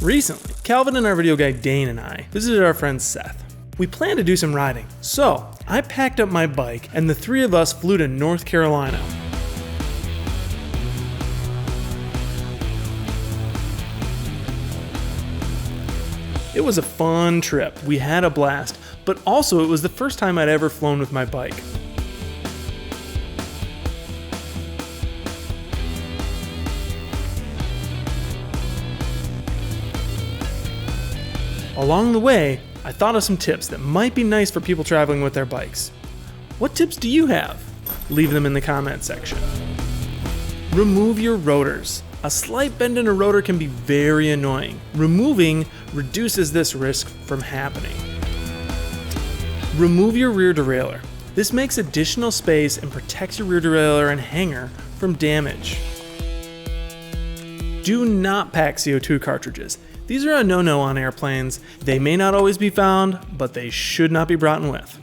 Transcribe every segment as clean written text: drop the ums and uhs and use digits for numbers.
Recently, Calvin and our video guy Dane and I visited our friend Seth. We planned to do some riding, so I packed up my bike and the three of us flew to North Carolina. It was a fun trip, we had a blast, but also it was the first time I'd ever flown with my bike. Along the way, I thought of some tips that might be nice for people traveling with their bikes. What tips do you have? Leave them in the comment section. Remove your rotors. A slight bend in a rotor can be very annoying. Removing reduces this risk from happening. Remove your rear derailleur. This makes additional space and protects your rear derailleur and hanger from damage. Do not pack CO2 cartridges. These are a no-no on airplanes. They may not always be found, but they should not be brought in with.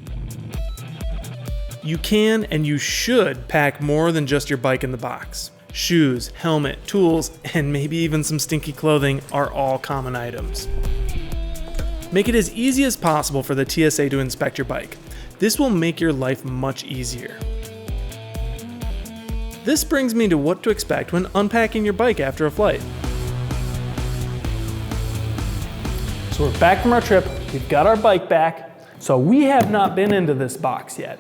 You can and you should pack more than just your bike in the box. Shoes, helmet, tools, and maybe even some stinky clothing are all common items. Make it as easy as possible for the TSA to inspect your bike. This will make your life much easier. This brings me to what to expect when unpacking your bike after a flight. So we're back from our trip, we've got our bike back. So we have not been into this box yet.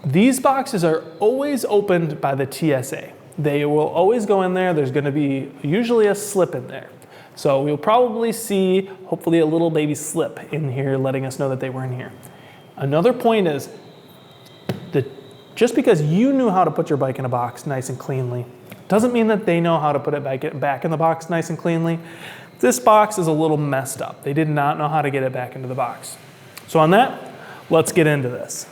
These boxes are always opened by the TSA. They will always go in there. There's gonna be usually a slip in there. So we'll probably see, hopefully, a little baby slip in here letting us know that they were in here. Another point is that just because you knew how to put your bike in a box nice and cleanly, doesn't mean that they know how to put it back in the box nice and cleanly. This box is a little messed up. They did not know how to get it back into the box. So on that, let's get into this.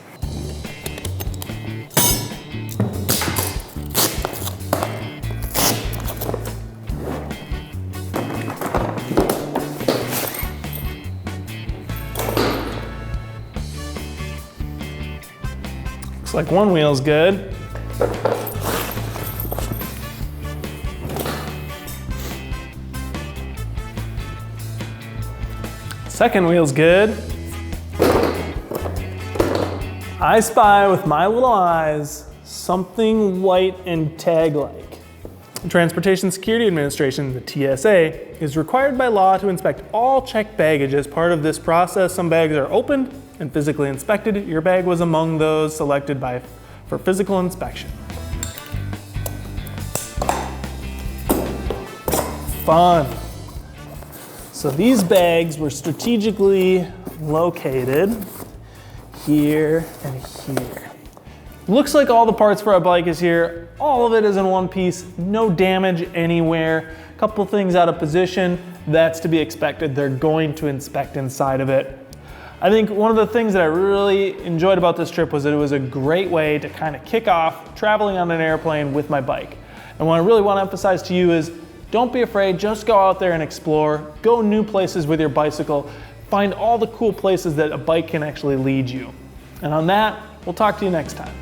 Looks like one wheel's good. Second wheel's good. I spy with my little eyes something white and tag-like. The Transportation Security Administration, the TSA, is required by law to inspect all checked baggage. As part of this process, some bags are opened and physically inspected. Your bag was among those selected for physical inspection. Fun. So these bags were strategically located here and here. Looks like all the parts for our bike is here. All of it is in one piece, no damage anywhere. A couple things out of position, that's to be expected. They're going to inspect inside of it. I think one of the things that I really enjoyed about this trip was that it was a great way to kind of kick off traveling on an airplane with my bike. And what I really want to emphasize to you is don't be afraid, just go out there and explore. Go new places with your bicycle. Find all the cool places that a bike can actually lead you. And on that, we'll talk to you next time.